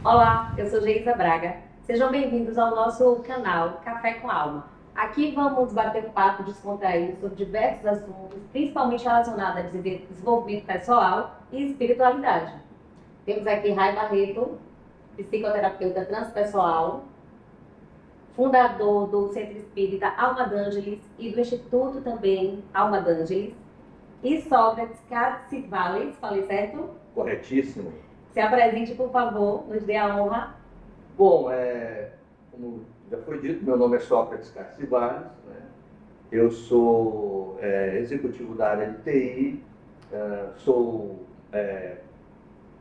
Olá, eu sou Geisa Braga. Sejam bem-vindos ao nosso canal Café com Alma. Aqui vamos bater um papo descontraído sobre diversos assuntos, principalmente relacionados a desenvolvimento pessoal e espiritualidade. Temos aqui Rai Barreto, psicoterapeuta transpessoal, fundador do Centro Espírita Alma d'Ângeles e do Instituto também Alma d'Ângeles, e Sócrates Catsivales, falei certo? Corretíssimo. Se apresente, por favor, nos dê a honra. Bom, como já foi dito, meu nome é Sócrates Catsivales, né? Eu sou executivo da área de TI, sou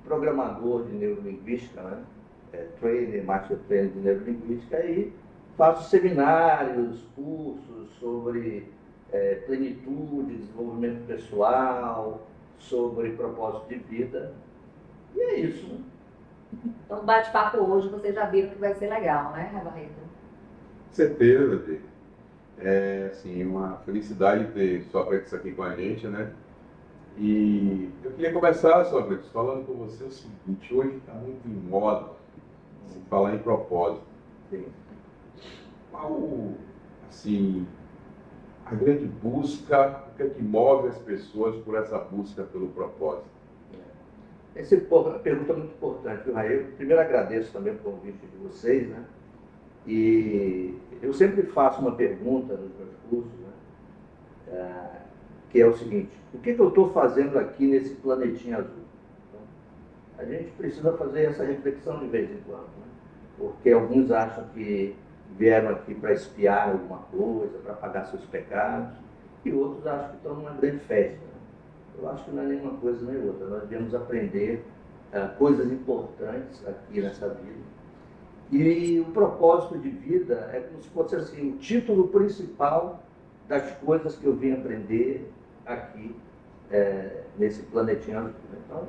programador de neurolinguística, né? Master Trainer de neurolinguística, e faço seminários, cursos sobre plenitude, desenvolvimento pessoal, sobre propósito de vida, e é isso, né? Então, o bate-papo hoje, vocês já viram que vai ser legal, né, Barreto? Certeza, Dê. É assim, uma felicidade ter Sócrates aqui com a gente, né? E eu queria começar, Sócrates, falando com você o seguinte: hoje está muito em moda se falar em propósito. Sim. Qual, assim, a grande busca, o que é que move as pessoas por essa busca pelo propósito? Essa é uma pergunta muito importante, viu, Raí? Eu primeiro agradeço também o convite de vocês, né? E eu sempre faço uma pergunta nos meus cursos, né? Que é o seguinte: o que eu estou fazendo aqui nesse planetinha azul? Então, a gente precisa fazer essa reflexão de vez em quando, né? Porque alguns acham que vieram aqui para espiar alguma coisa, para pagar seus pecados, e outros acham que estão numa grande festa, né? Eu acho que não é nenhuma coisa nem outra. Nós devemos aprender coisas importantes aqui nessa vida. E o propósito de vida é como se fosse assim, o título principal das coisas que eu vim aprender aqui nesse planetinha azul. Então,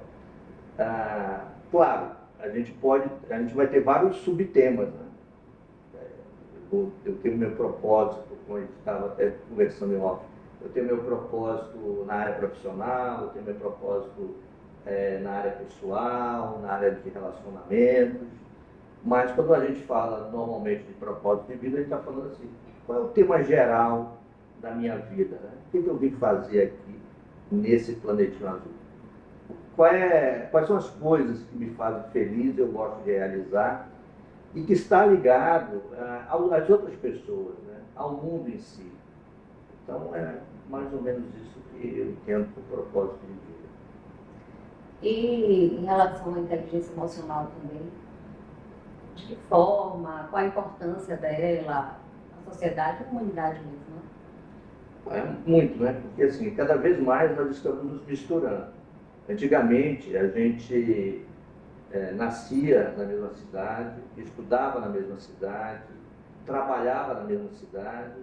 claro, a gente vai ter vários subtemas, né? Eu tenho meu propósito, como a gente estava até conversando em off, eu tenho meu propósito na área profissional, eu tenho meu propósito na área pessoal, na área de relacionamentos, mas quando a gente fala normalmente de propósito de vida, a gente está falando assim: qual é o tema geral da minha vida, né? O que eu vim fazer aqui nesse planetinho azul? Quais são as coisas que me fazem feliz, eu gosto de realizar, e que está ligado às outras pessoas, né? Ao mundo em si. Então, é mais ou menos isso que eu entendo por propósito de vida. E em relação à inteligência emocional também, de que forma, qual a importância dela na sociedade e na comunidade mesmo? Muito, né? Porque assim, cada vez mais nós estamos nos misturando. Antigamente, a gente nascia na mesma cidade, estudava na mesma cidade, trabalhava na mesma cidade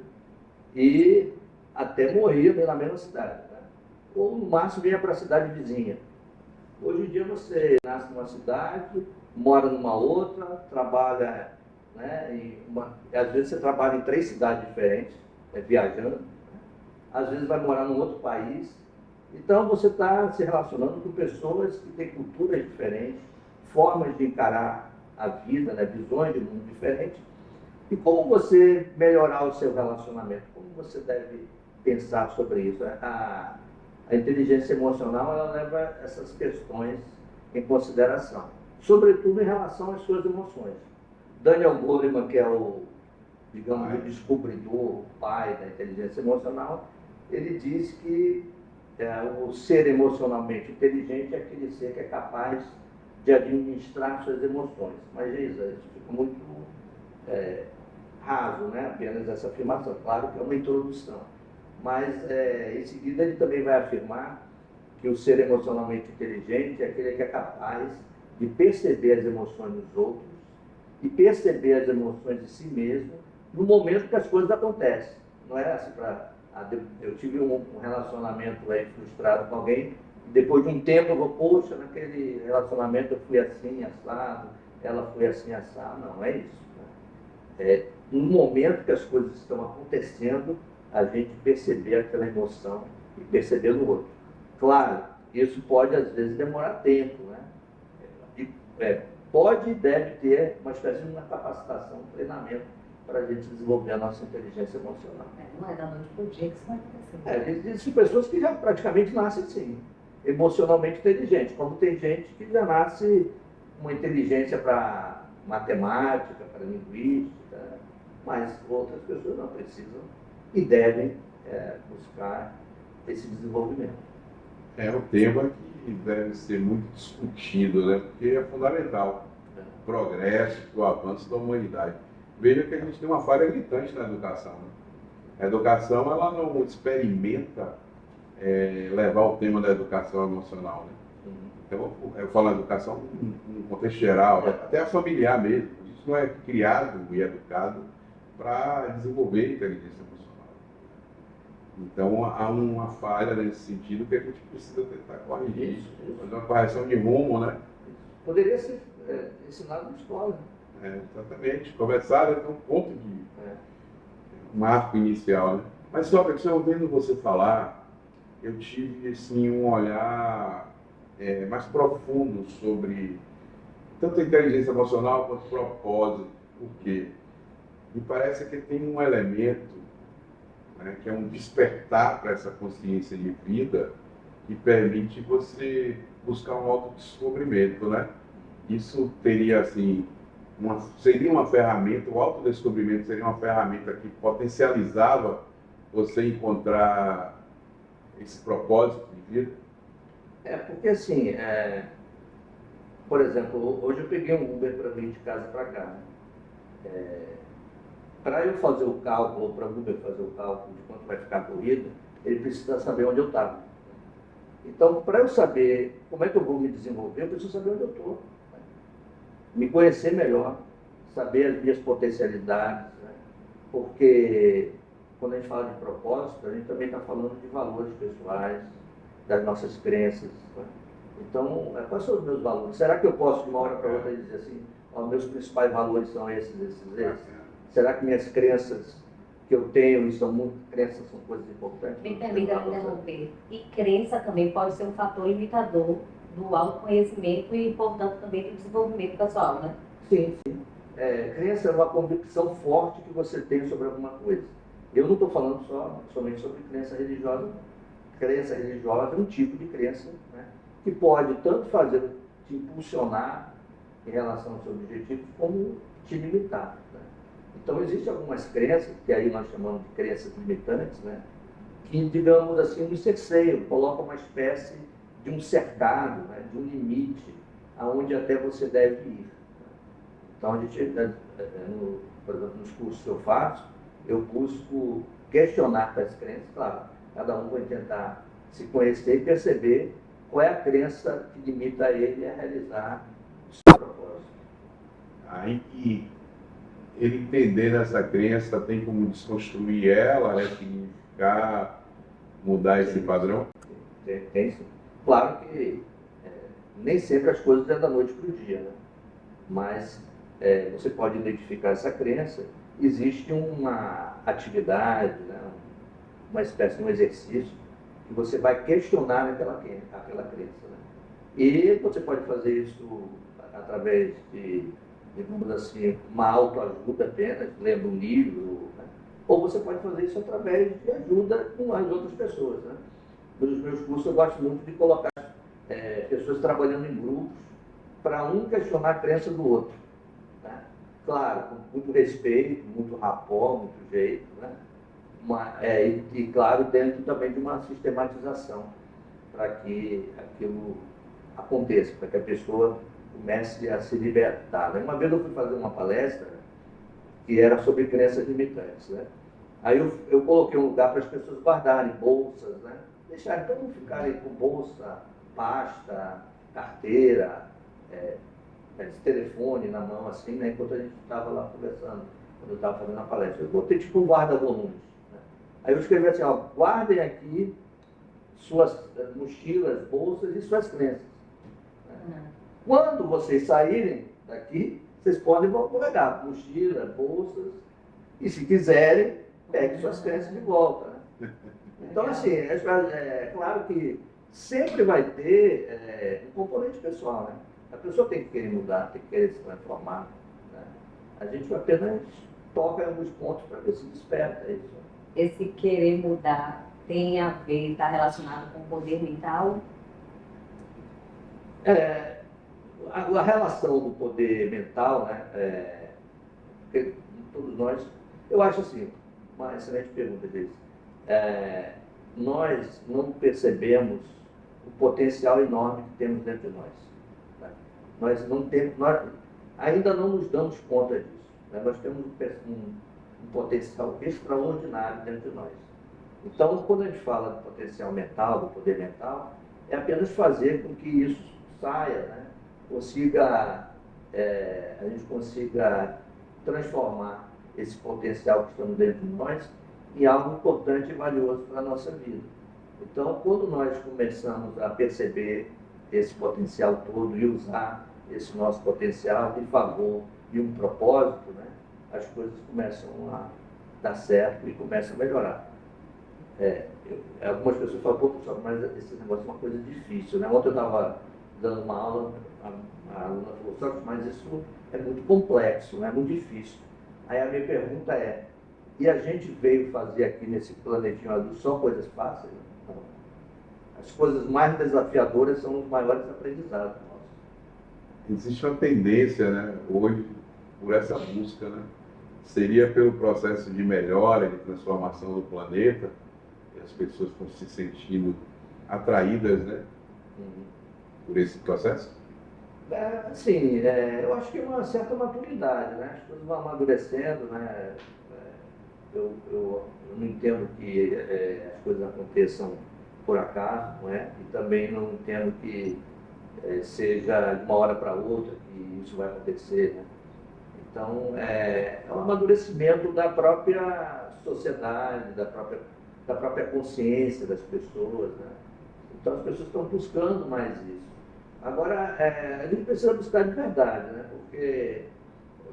e até morria na mesma cidade, né? Ou no máximo vinha para a cidade vizinha. Hoje em dia você nasce numa cidade, mora numa outra, trabalha, né, às vezes você trabalha em 3 cidades diferentes, viajando, às vezes vai morar num outro país. Então você está se relacionando com pessoas que têm culturas diferentes, formas de encarar a vida, né, visões de mundo diferentes. E como você melhorar o seu relacionamento? Como você deve pensar sobre isso? A inteligência emocional, ela leva essas questões em consideração, sobretudo em relação às suas emoções. Daniel Goleman, que é digamos, o descobridor, o pai da inteligência emocional, ele diz que o ser emocionalmente inteligente é aquele ser que é capaz de administrar suas emoções. Mas, Geisa, isso fica muito raso, né? Apenas essa afirmação. Claro que é uma introdução. Mas, em seguida, ele também vai afirmar que o ser emocionalmente inteligente é aquele que é capaz de perceber as emoções dos outros e perceber as emoções de si mesmo no momento que as coisas acontecem. Não é assim eu tive um relacionamento aí frustrado com alguém, e depois de um tempo eu vou, poxa, naquele relacionamento eu fui assim, assado, ela foi assim, assado. Não é isso, né? No momento que as coisas estão acontecendo, a gente perceber aquela emoção e perceber no outro. Claro, isso pode às vezes demorar tempo, né? pode e deve ter uma espécie de uma capacitação, um treinamento para a gente desenvolver a nossa inteligência emocional. Não é da noite para o dia que isso vai acontecer. Existem pessoas que já praticamente nascem assim, emocionalmente inteligentes, como tem gente que já nasce com uma inteligência para matemática, para linguística, mas outras pessoas não precisam e devem buscar esse desenvolvimento. É um tema que deve ser muito discutido, né? Porque é fundamental o progresso, o avanço da humanidade. Veja que a gente tem uma falha gritante na educação. Né? A educação, ela não experimenta levar o tema da educação emocional. Né? Então, eu falo educação no contexto geral, até a familiar mesmo. A gente não é criado e educado para desenvolver a inteligência emocional. Então, há uma falha nesse sentido que a gente precisa tentar corrigir. Fazer uma correção de rumo, né? Poderia ser ensinado na escola. Exatamente. Conversar é um ponto de marco inicial. Né? Mas, só que ouvindo você falar, eu tive assim, um olhar mais profundo sobre tanto a inteligência emocional quanto o propósito. Por quê? Me parece que tem um elemento, né, que é um despertar para essa consciência de vida que permite você buscar um autodescobrimento, né? Isso teria, assim, seria uma ferramenta, o autodescobrimento seria uma ferramenta que potencializava você encontrar esse propósito de vida? Porque assim, por exemplo, hoje eu peguei um Uber para vir de casa para cá. Para eu fazer o cálculo, ou para o Uber fazer o cálculo de quanto vai ficar a corrida, ele precisa saber onde eu estava. Então, para eu saber como é que eu vou me desenvolver, eu preciso saber onde eu estou. Me conhecer melhor, saber as minhas potencialidades, né? Porque quando a gente fala de propósito, a gente também está falando de valores pessoais, das nossas crenças. Né? Então, quais são os meus valores? Será que eu posso, de uma hora para outra, dizer assim, meus principais valores são esses? Será que minhas crenças que eu tenho, crenças são coisas importantes? Me permita interromper. E crença também pode ser um fator limitador do autoconhecimento e, portanto, também do desenvolvimento pessoal, né? Sim. Crença é uma convicção forte que você tem sobre alguma coisa. Eu não estou falando somente sobre crença religiosa. Crença religiosa é um tipo de crença, né, que pode tanto te impulsionar em relação ao seu objetivo, como te limitar. Né? Então, existem algumas crenças, que aí nós chamamos de crenças limitantes, né, que, digamos assim, nos cerceiam, colocam uma espécie de um cercado, né, de um limite, aonde até você deve ir. Então, a gente, por exemplo, nos cursos que eu faço, eu busco questionar as crenças, claro, cada um vai tentar se conhecer e perceber qual é a crença que limita ele a realizar o seu propósito. Aí que ele entender essa crença, tem como desconstruir ela, ressignificar, mudar esse padrão? Tem sim. Claro que nem sempre as coisas é da noite para o dia, né? Mas você pode identificar essa crença. Existe uma atividade, né? Uma espécie de um exercício que você vai questionar aquela crença. Né? E você pode fazer isso através de, digamos assim, uma autoajuda apenas, lendo um livro, né? Ou você pode fazer isso através de ajuda com as outras pessoas. Né? Nos meus cursos eu gosto muito de colocar pessoas trabalhando em grupos para um questionar a crença do outro. Né? Claro, com muito respeito, muito rapport, muito jeito, né? E claro, dentro também de uma sistematização para que aquilo aconteça, para que a pessoa comece a se libertar. Né? Uma vez eu fui fazer uma palestra que era sobre crenças limitantes. Né? Aí eu coloquei um lugar para as pessoas guardarem bolsas, né? Deixarem todo mundo ficarem com bolsa, pasta, carteira, esse telefone na mão, assim, né? Enquanto a gente estava lá conversando, quando eu estava fazendo a palestra. Eu botei tipo um guarda-volumes. Né? Aí eu escrevi assim, guardem aqui suas mochilas, bolsas e suas crenças. Né? Quando vocês saírem daqui, vocês podem pegar mochila, bolsas, e se quiserem, peguem suas crenças de volta. Né? Então, assim, claro que sempre vai ter um componente pessoal, né? A pessoa tem que querer mudar, tem que querer se transformar, né? A gente apenas toca em alguns pontos para ver se desperta isso. Esse querer mudar tem a ver, está relacionado com o poder mental? A relação do poder mental, né? Porque todos nós, eu acho assim, uma excelente pergunta disso. Nós não percebemos o potencial enorme que temos dentro de nós. Né? Nós não temos, nós ainda não nos damos conta disso. Né? Nós temos um potencial extraordinário dentro de nós. Então, quando a gente fala do potencial mental, do poder mental, é apenas fazer com que isso saia, né? A gente consiga transformar esse potencial que estamos dentro de nós em algo importante e valioso para a nossa vida. Então, quando nós começamos a perceber esse potencial todo e usar esse nosso potencial em favor de um propósito, né, as coisas começam a dar certo e começam a melhorar. Algumas pessoas falam, pô, professor, mas esse negócio é uma coisa difícil, né? Ontem eu estava dando uma aula, a aluna falou, mas isso é muito complexo, né? É muito difícil. Aí a minha pergunta é, e a gente veio fazer aqui nesse planetinho azul só coisas fáceis? Não. As coisas mais desafiadoras são os maiores aprendizados nossos. Existe uma tendência, né, hoje, por essa busca, né? Seria pelo processo de melhora, de transformação do planeta, e as pessoas estão se sentindo atraídas, né, por esse processo? Sim, eu acho que é uma certa maturidade, né? As coisas vão amadurecendo, né? Eu não entendo que as coisas aconteçam por acaso, não é? E também não entendo que seja de uma hora para outra que isso vai acontecer, né? Então, é um amadurecimento da própria sociedade, da própria consciência das pessoas, né? Então, as pessoas estão buscando mais isso. Agora, a gente precisa buscar de verdade, né? Porque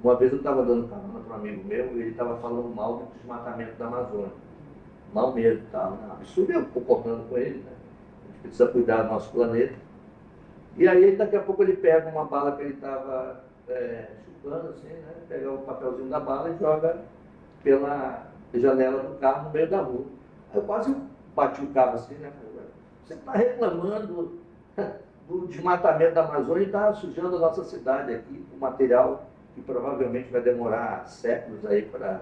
uma vez eu estava dando carona para um amigo meu e ele estava falando mal do desmatamento da Amazônia. Mal mesmo, tá? Absurdo, eu concordando com ele, né? A gente precisa cuidar do nosso planeta. E aí, daqui a pouco, ele pega uma bala que ele estava chupando, assim, né? Pega o papelzinho da bala e joga pela janela do carro no meio da rua. Aí eu quase bati o carro assim, né? Você está reclamando do desmatamento da Amazônia e está sujando a nossa cidade aqui com material que provavelmente vai demorar séculos aí para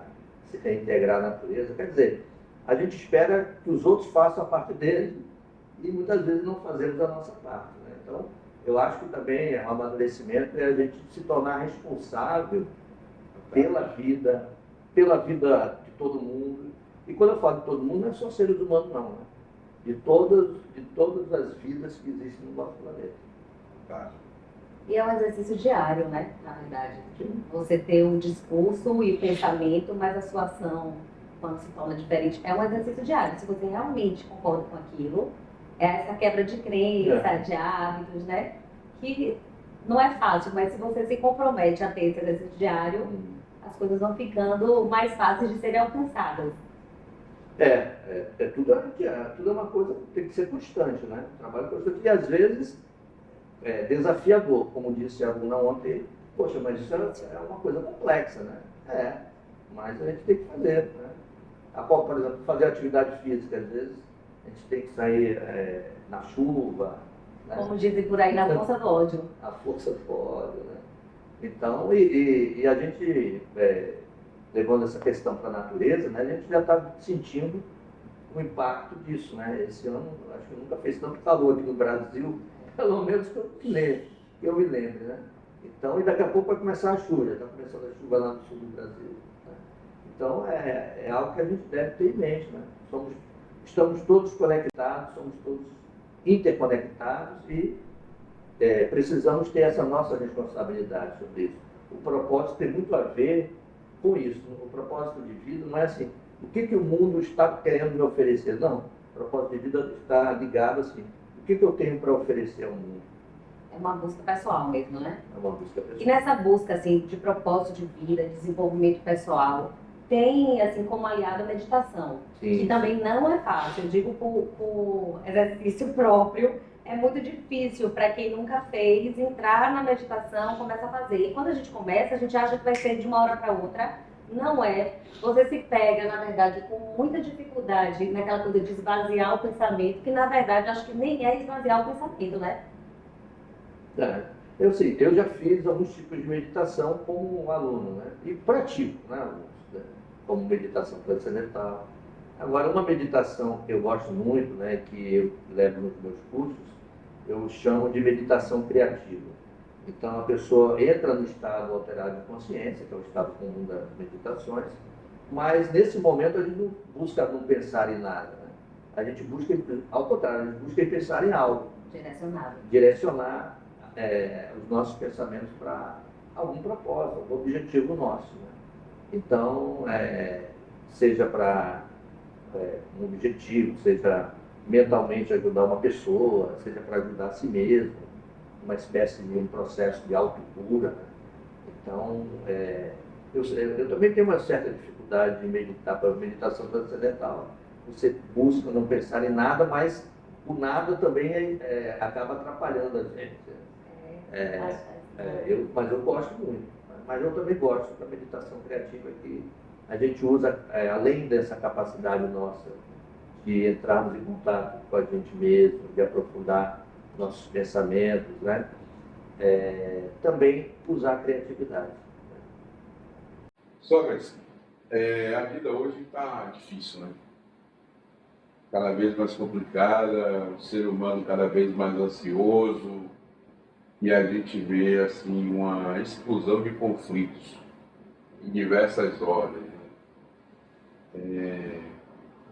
se reintegrar à natureza. Quer dizer, a gente espera que os outros façam a parte deles e muitas vezes não fazemos a nossa parte, né? Então, eu acho que também é um amadurecimento a gente se tornar responsável pela vida de todo mundo. E quando eu falo de todo mundo, não é só seres humanos, não, né? De todas as vidas que existem no nosso planeta. Tá. E é um exercício diário, né? Na verdade. Você ter um discurso e pensamento, mas a sua ação, quando se torna diferente, é um exercício diário. Se você realmente concorda com aquilo, é essa quebra de crença, de hábitos, né? Que não é fácil, mas se você se compromete a ter esse exercício diário, as coisas vão ficando mais fáceis de serem alcançadas. Tudo é uma coisa que tem que ser constante, né? Trabalho constante e às vezes desafiador, como disse a aluna ontem. Poxa, mas isso é uma coisa complexa, né? Mas a gente tem que fazer, né? Por exemplo, fazer atividade física, às vezes a gente tem que sair na chuva, né? Como dizem por aí, na força do ódio. A força do ódio, né? Então, e a gente, levando essa questão para a natureza, né, a gente já está sentindo o impacto disso, né? Esse ano, acho que nunca fez tanto calor aqui no Brasil, pelo menos que eu me lembre, né? Então, e daqui a pouco vai começar a chuva, já está começando a chuva lá no sul do Brasil, né? Então, é algo que a gente deve ter em mente, né? Estamos todos conectados, somos todos interconectados e precisamos ter essa nossa responsabilidade sobre isso. O propósito tem muito a ver com isso. O propósito de vida não é assim, o que o mundo está querendo me oferecer? Não. O propósito de vida está ligado assim, o que eu tenho para oferecer ao mundo? É uma busca pessoal mesmo, né? É uma busca pessoal. E nessa busca, assim, de propósito de vida, de desenvolvimento pessoal, tem, assim, como aliado a meditação, Sim. que também não é fácil. Eu digo por exercício próprio, é muito difícil para quem nunca fez entrar na meditação, começa a fazer. E quando a gente começa, a gente acha que vai ser de uma hora para outra. Não é. Você se pega, na verdade, com muita dificuldade naquela coisa de esvaziar o pensamento, que na verdade acho que nem é esvaziar o pensamento, né? É, eu já fiz alguns tipos de meditação como um aluno, né? E pratico, né, alguns, né? Como meditação transcendental. Agora, uma meditação que eu gosto muito, né, que eu levo nos meus cursos, eu chamo de meditação criativa. Então, a pessoa entra no estado alterado de consciência, que é o estado comum das meditações, mas nesse momento a gente não busca não pensar em nada, né? A gente busca, ao contrário, a gente busca pensar em algo. Direcionado. Direcionar os nossos pensamentos para algum propósito, algum objetivo nosso, né? Então, seja para um objetivo, seja mentalmente ajudar uma pessoa, seja para ajudar a si mesmo, uma espécie de um processo de autocura, né? Então, eu também tenho uma certa dificuldade de meditar, para a meditação transcendental. Você busca não pensar em nada, mas o nada também acaba atrapalhando a gente. Mas eu gosto muito. Mas eu também gosto da meditação criativa, que a gente usa, além dessa capacidade nossa de entrarmos em contato com a gente mesmo, de aprofundar nossos pensamentos, né? Também usar a criatividade. Sócrates, a vida hoje está difícil, né? Cada vez mais complicada, o ser humano cada vez mais ansioso, e a gente vê assim uma explosão de conflitos em diversas ordens,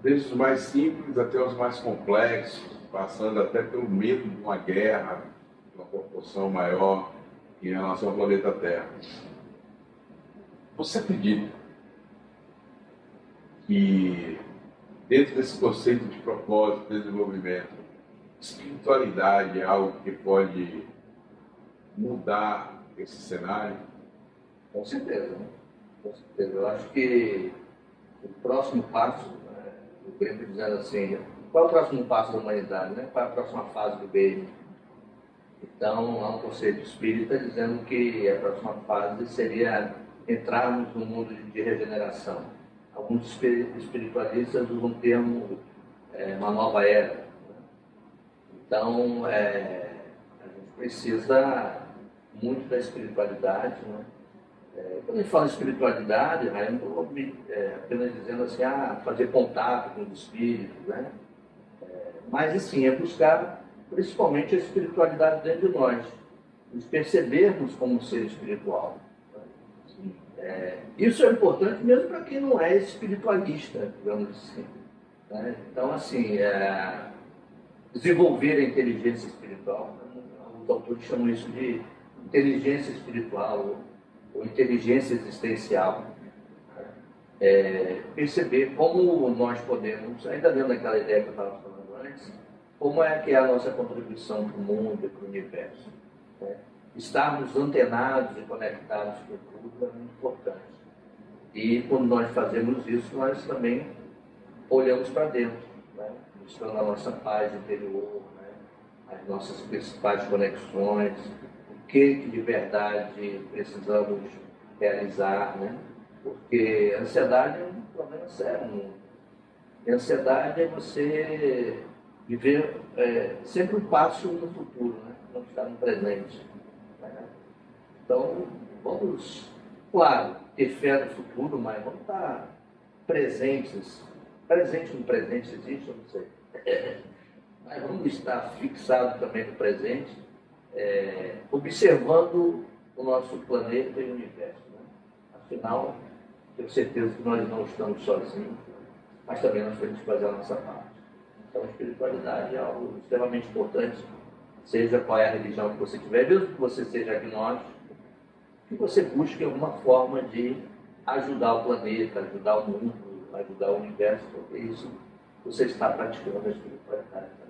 desde os mais simples até os mais complexos, passando até pelo medo de uma guerra, de uma proporção maior em relação ao planeta Terra. Você acredita que dentro desse conceito de propósito, desenvolvimento, espiritualidade é algo que pode mudar esse cenário? Com certeza, né? Com certeza. Eu acho que o próximo passo, né, eu brinco dizendo assim, qual é o próximo passo da humanidade, né? Qual é a próxima fase do bem? Então, há um conceito espírita dizendo que a próxima fase seria entrarmos no mundo de regeneração. Alguns espiritualistas usam o termo uma nova era, né? Então, a gente precisa muito da espiritualidade, né? Quando a gente fala de espiritualidade, eu não estou apenas dizendo assim, fazer contato com os espíritos, né? Mas, sim, é buscar principalmente a espiritualidade dentro de nós, nos percebermos como um ser espiritual. Isso é importante mesmo para quem não é espiritualista, digamos assim, né? Então, assim, desenvolver a inteligência espiritual. Os autores chamam isso de inteligência espiritual ou inteligência existencial. Perceber como nós podemos, ainda dentro daquela ideia que eu estava falando antes, como é que é a nossa contribuição para o mundo e para o universo, né? Estarmos antenados e conectados com tudo é muito importante. E quando nós fazemos isso, nós também olhamos para dentro, né? Buscando a nossa paz interior, né? As nossas principais conexões, o que de verdade precisamos realizar, né? Porque a ansiedade é um problema sério no mundo. E a ansiedade é você viver sempre um passo no futuro, né? Não estar no presente, né? Então, vamos, claro, ter fé no futuro, mas vamos estar presentes. Presente no presente existe, eu não sei. Mas vamos estar fixados também no presente, observando o nosso planeta e o universo, né? Afinal, tenho certeza que nós não estamos sozinhos, mas também nós temos que fazer a nossa parte. Então, a espiritualidade é algo extremamente importante, seja qual é a religião que você tiver, mesmo que você seja agnóstico, que você busque alguma forma de ajudar o planeta, ajudar o mundo, ajudar o universo, porque isso você está praticando a espiritualidade também.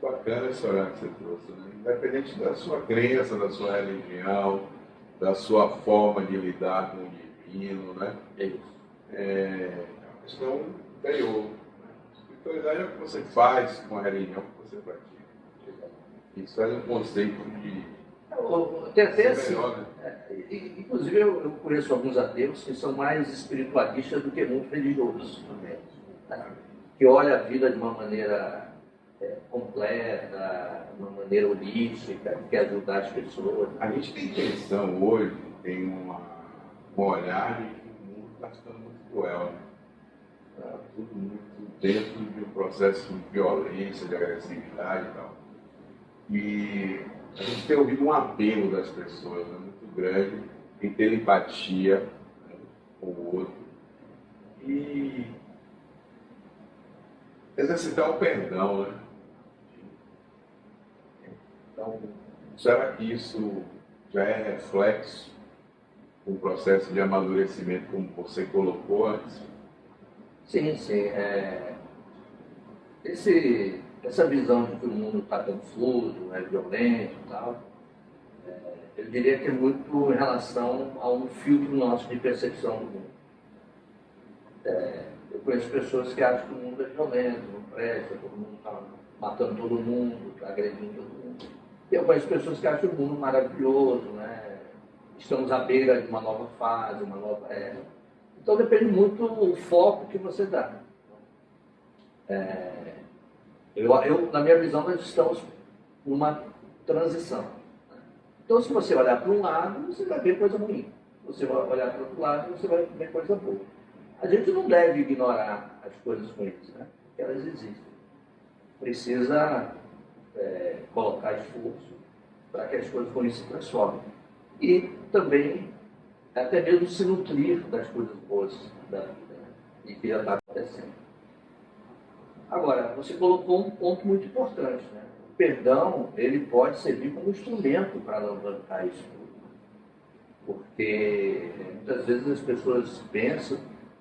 Bacana essa hora que você trouxe, né? Independente da sua crença, da sua religião, da sua forma de lidar com o divino, né? É isso. É uma questão interior. Espiritualidade é o que você faz com a religião que você pratica. Isso é um conceito de Tem até ser assim, melhor, né? inclusive eu conheço alguns ateus que são mais espiritualistas do que muito religiosos também, né? Que olham a vida de uma maneira completa, de uma maneira holística, que quer ajudar as pessoas. A gente tem intenção hoje, tem um olhar de que o mundo está ficando muito cruel, né? Tá tudo muito dentro de um processo de violência, de agressividade e tal. E a gente tem ouvido um apelo das pessoas, né, muito grande em ter empatia, né, com o outro e exercitar o perdão, né? Então, será que isso já é reflexo do processo de amadurecimento, como você colocou antes? Sim, sim. Essa visão de que o mundo está confuso, é violento e tal, eu diria que é muito em relação a um filtro nosso de percepção do mundo. Eu conheço pessoas que acham que o mundo é violento, não presta, todo mundo está matando todo mundo, está agredindo todo mundo. E eu conheço pessoas que acham o mundo maravilhoso, né? Estamos à beira de uma nova fase, uma nova era. Então depende muito do foco que você dá. Na minha visão, nós estamos numa transição. Então, se você olhar para um lado, você vai ver coisa ruim. Se você vai olhar para o outro lado, você vai ver coisa boa. A gente não deve ignorar as coisas ruins, né? Porque elas existem. Precisa colocar esforço para que as coisas ruins se transformem. E também, até mesmo se nutrir das coisas boas da vida, né? E que já está acontecendo. Agora, você colocou um ponto muito importante, né? O perdão, ele pode servir como instrumento para alavancar isso tudo. Porque muitas vezes as pessoas pensam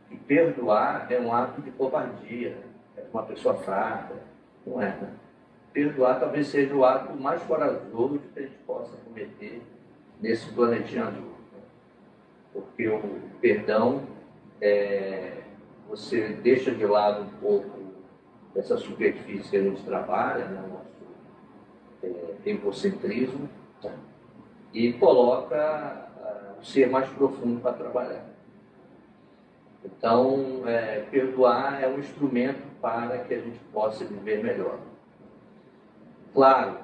que perdoar é um ato de covardia, é uma pessoa fraca. Não é, né? Perdoar talvez seja o ato mais corajoso que a gente possa cometer nesse planetinha azul. Porque o perdão, você deixa de lado um pouco essa superfície que a gente trabalha, né, o nosso egocentrismo, tá? E coloca o ser mais profundo para trabalhar. Então, perdoar é um instrumento para que a gente possa viver melhor. Claro,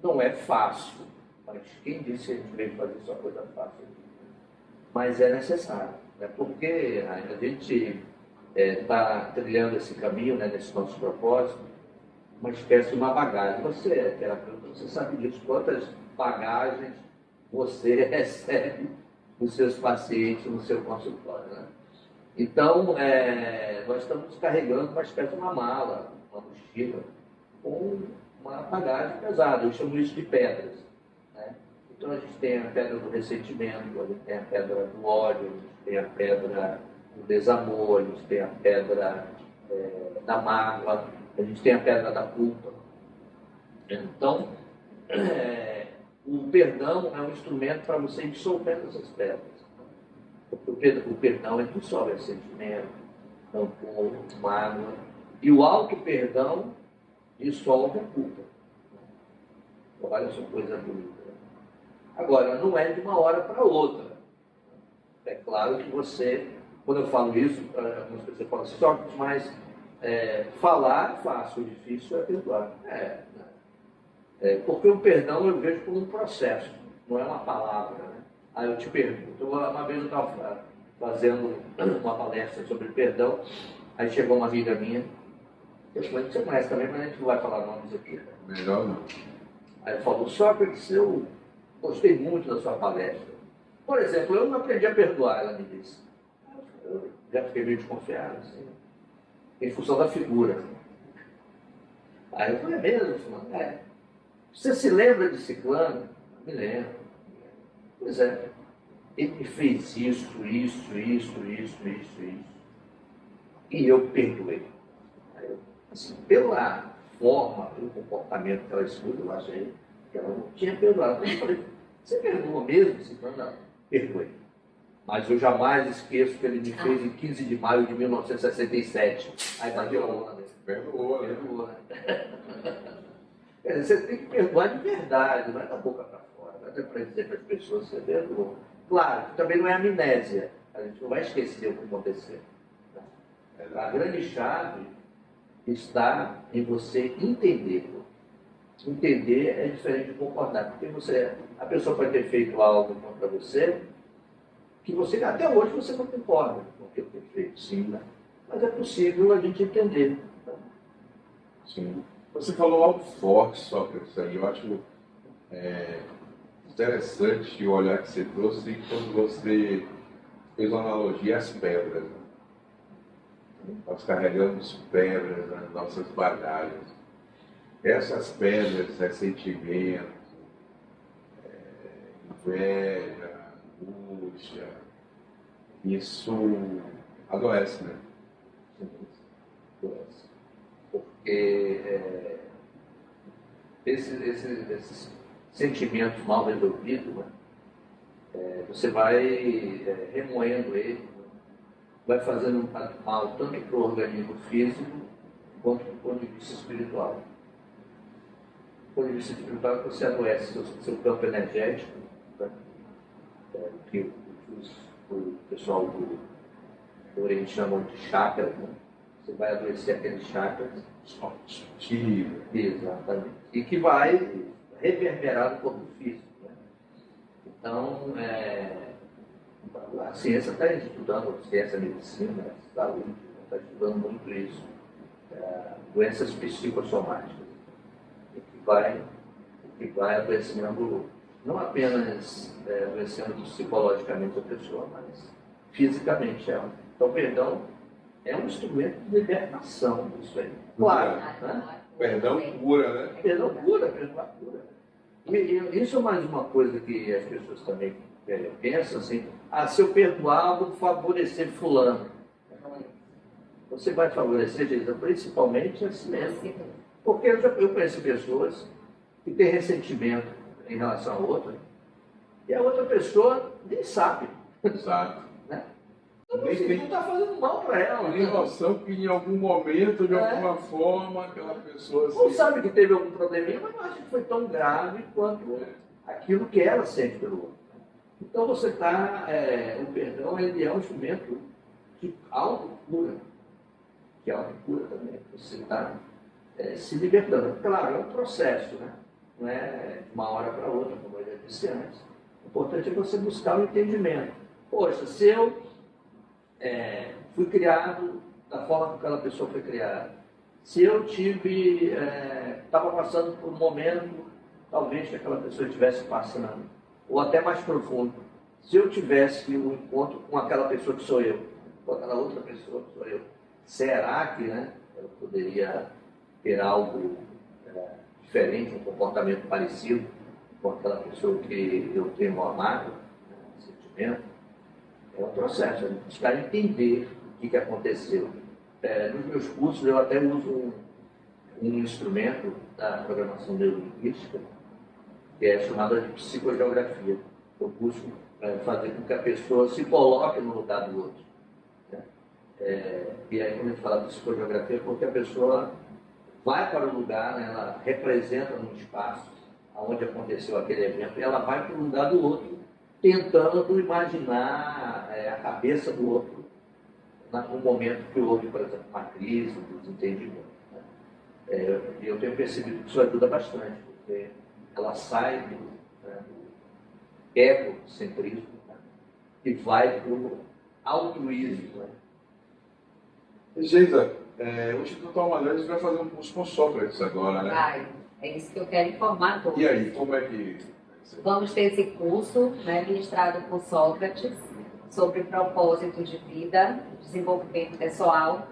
não é fácil, mas quem disse que a gente veio fazer só coisa fácil? Mas é necessário, né? Porque a gente está trilhando esse caminho, né, nesse nosso propósito, uma espécie de uma bagagem. Você é terapeuta, você sabe disso, quantas bagagens você recebe dos seus pacientes no seu consultório, né? Então, nós estamos carregando uma espécie de uma mala, uma mochila, com uma bagagem pesada. Eu chamo isso de pedras, né? Então, a gente tem a pedra do ressentimento, a gente tem a pedra do ódio, a gente tem a pedra do desamor, a gente tem a pedra da mágoa, a gente tem a pedra da culpa. Então, o perdão é um instrumento para você ir dissolvendo essas pedras. O perdão dissolve sentimento, rancor, mágoa. E o auto-perdão dissolve a culpa. Olha essa coisa bonita. Agora, não é de uma hora para outra. É claro que você, quando eu falo isso, algumas pessoas falam assim, só mas falar é fácil, o difícil é perdoar. Porque o perdão eu vejo como um processo, não é uma palavra, né? Aí eu te pergunto, uma vez eu estava fazendo uma palestra sobre perdão, aí chegou uma amiga minha, eu falei, você conhece também, mas a gente não vai falar nomes aqui. Melhor não. Aí ele falou, Sócrates, eu gostei muito da sua palestra. Por exemplo, eu não aprendi a perdoar, ela me disse. Eu já fiquei meio desconfiado, assim, em função da figura. Aí eu falei, é mesmo, fulano? Você se lembra de Ciclano? Me lembro. Pois é, ele me fez isso. E eu perdoei. Aí eu, assim, pela forma, pelo comportamento que ela escuta, eu achei que ela não tinha perdoado. Eu falei, você perdoou mesmo? Ciclano? Não, perdoei. Mas eu jamais esqueço que ele me fez em 15 de maio de 1967. Aí bateu a onda dele. Perdoou, né? Perdoou, né? Quer dizer, você tem que perdoar de verdade, não é da boca para fora, não é para dizer para as pessoas que você perdoou. Claro, que também não é amnésia, a gente não vai esquecer o que aconteceu. A grande chave está em você entender. Entender é diferente de concordar, porque a pessoa pode ter feito algo contra você, que você, até hoje você não concorda com o que ele tem feito, sim, né? Mas é possível a gente entender. Sim. Você falou algo forte, Sócrates, aí eu acho interessante o olhar que você trouxe quando você fez uma analogia às pedras. Né? Nós carregamos pedras nas nossas bagagens. Essas pedras, ressentimento, inveja, angústia, isso adoece, né? Adoece. Porque esses sentimentos mal resolvidos, né? Você vai remoendo ele, vai fazendo mal tanto para o organismo físico quanto do ponto de vista espiritual. Do ponto de vista espiritual, você adoece seu campo energético, né? Que o pessoal do Oriente chamam de chakras, né? Você vai adoecer aqueles chakras. Exatamente. E que vai reverberar no corpo físico. Né? Então, a ciência está estudando, a ciência, a medicina, a saúde, está estudando muito isso. Doenças psicossomáticas. Que vai adoecendo, não apenas adoecendo psicologicamente a pessoa, mas fisicamente ela. Então, o perdão é um instrumento de libertação disso aí. Claro. Né? Perdão cura, né? Perdão cura. E isso é mais uma coisa que as pessoas também pensam assim, se eu perdoar, vou favorecer fulano. Você vai favorecer, Jesus, principalmente a si mesmo. Porque eu conheço pessoas que têm ressentimento em relação a outra, e a outra pessoa nem sabe. Exato. Né? Então, não está fazendo mal para ela. Tem noção que em algum momento, de alguma forma, aquela pessoa... Ou sabe que teve algum probleminha, mas não acha que foi tão grave quanto aquilo que ela sente pelo outro. Então você está... o perdão, ele é um instrumento de autocura, que é autocura também. Você está se libertando. Claro, é um processo, né? Não é de uma hora para outra, como eu já disse antes. O importante é você buscar o entendimento. Poxa, se eu fui criado da forma que aquela pessoa foi criada, se eu estava passando por um momento, talvez que aquela pessoa estivesse passando, ou até mais profundo, se eu tivesse um encontro com aquela pessoa que sou eu, com aquela outra pessoa que sou eu, será que eu poderia ter algo diferente, um comportamento parecido com aquela pessoa que eu tenho amado, sentimento? É um processo, a gente buscar entender o que aconteceu. Nos meus cursos eu até uso um instrumento da programação neurolinguística, que é chamada de psicogeografia. Eu busco fazer com que a pessoa se coloque no lugar do outro. Né? E aí quando a gente fala de psicogeografia, é porque a pessoa vai para o lugar, né, ela representa num espaço onde aconteceu aquele evento, e ela vai para o lugar do outro, tentando imaginar a cabeça do outro no momento que houve, por exemplo, uma crise, um desentendimento. Né? Eu tenho percebido que isso ajuda bastante, porque ela sai do egocentrismo, né, e vai para o altruísmo. Né? Geisa, o Instituto Almadrades vai fazer um curso com Sócrates agora, né? Vai, é isso que eu quero informar todos. E aí, como é que... Vamos ter esse curso, né, ministrado por Sócrates, sobre propósito de vida, desenvolvimento pessoal.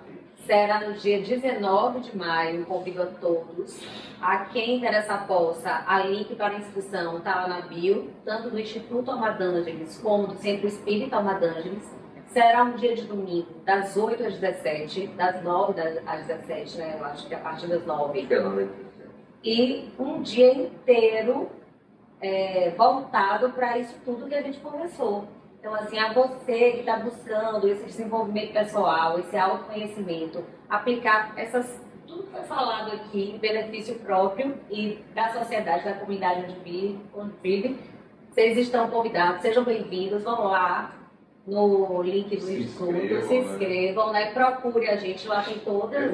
Será no dia 19 de maio, convido a todos. A quem interessar possa, a link para a inscrição está lá na bio, tanto do Instituto Almadângeles como do Centro Espírita Almadângeles. Será um dia de domingo, das 8 às 17, das 9 às 17, né? Eu acho que a partir das 9. E um dia inteiro voltado para isso tudo que a gente conversou. Então, assim, a você que está buscando esse desenvolvimento pessoal, esse autoconhecimento, aplicar tudo foi falado aqui, benefício próprio e da sociedade, da comunidade onde vive, vocês estão convidados, sejam bem-vindos, vão lá no link do estudo, se inscrevam, né? Procure a gente, lá tem todas eu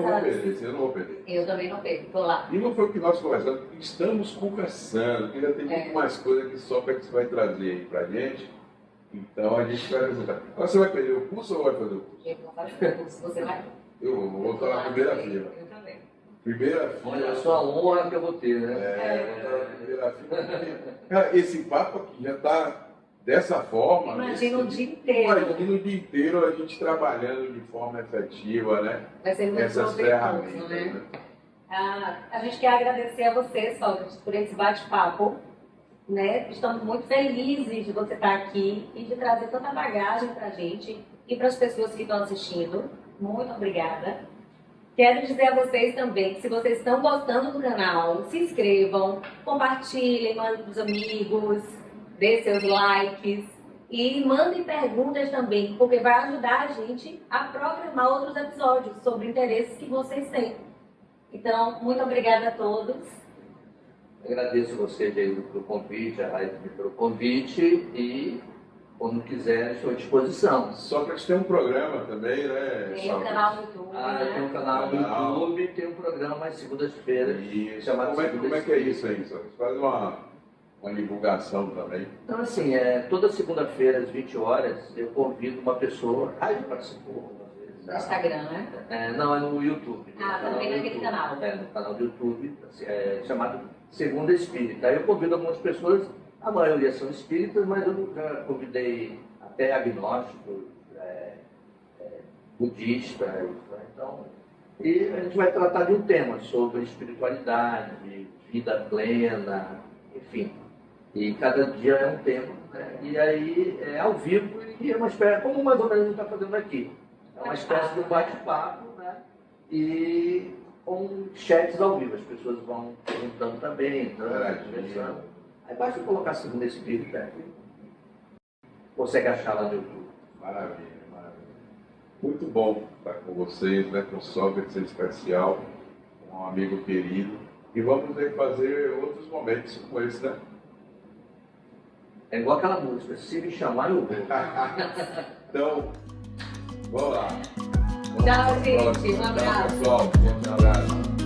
não vou perder. Eu também não perco, tô lá. E não foi o que nós conversamos, estamos conversando, porque ainda tem muito mais coisa que só que você vai trazer aí pra gente. Então a gente vai apresentar. Agora você vai perder o curso ou vai fazer o curso? Eu vou fazer o curso, você vai? Eu vou estar na primeira fila. Eu também. Primeira fila. Olha, é só a honra que eu vou ter, né? Eu vou estar na primeira fila. Cara, esse papo aqui já está dessa forma. Imagina o dia inteiro. Imagina o dia inteiro a gente trabalhando de forma efetiva, né? Vai ser muito Essas proveitoso, ferramentas, né? A gente quer agradecer a vocês, Sócrates, por esse bate-papo. Né? Estamos muito felizes de você estar aqui e de trazer tanta bagagem para a gente e para as pessoas que estão assistindo. Muito obrigada. Quero dizer a vocês também que se vocês estão gostando do canal, se inscrevam, compartilhem, mandem para os amigos, dê seus likes e mandem perguntas também, porque vai ajudar a gente a programar outros episódios sobre interesses que vocês têm. Então, muito obrigada a todos. Agradeço vocês aí pelo convite, a Raíssa pelo convite e quando quiser estou à disposição. Só que a gente tem um programa também, né? Tem um canal no YouTube. Tem um canal no YouTube, tem um programa às segundas-feiras chamado Como é que é isso aí? Só faz uma divulgação também. Então, assim, toda segunda-feira às 20 horas eu convido uma pessoa, a Raíssa participou algumas vezes. No Instagram, né? Não, é no YouTube. Também naquele canal. No canal do YouTube, chamado Segunda Espírita. Aí eu convido algumas pessoas, a maioria são espíritas, mas eu já convidei até agnósticos, budistas. Né? Então, e a gente vai tratar de um tema sobre espiritualidade, vida plena, enfim. E cada dia é um tema. Né? E aí é ao vivo e é uma espécie, como mais ou menos a gente está fazendo aqui. É uma espécie de um bate-papo, né? E com chats ao vivo, as pessoas vão perguntando também, conversando. Aí basta colocar Segunda Espírita, né? Consegue achar lá no YouTube. Maravilha, maravilha. Muito bom estar com vocês, né? Com o Sócrates em especial, com um amigo querido. E vamos fazer outros momentos como esse, né? É igual aquela música, se me chamar eu vou. Então, vamos lá. Tchau, gente. Um abraço. Tchau, pessoal. Um abraço.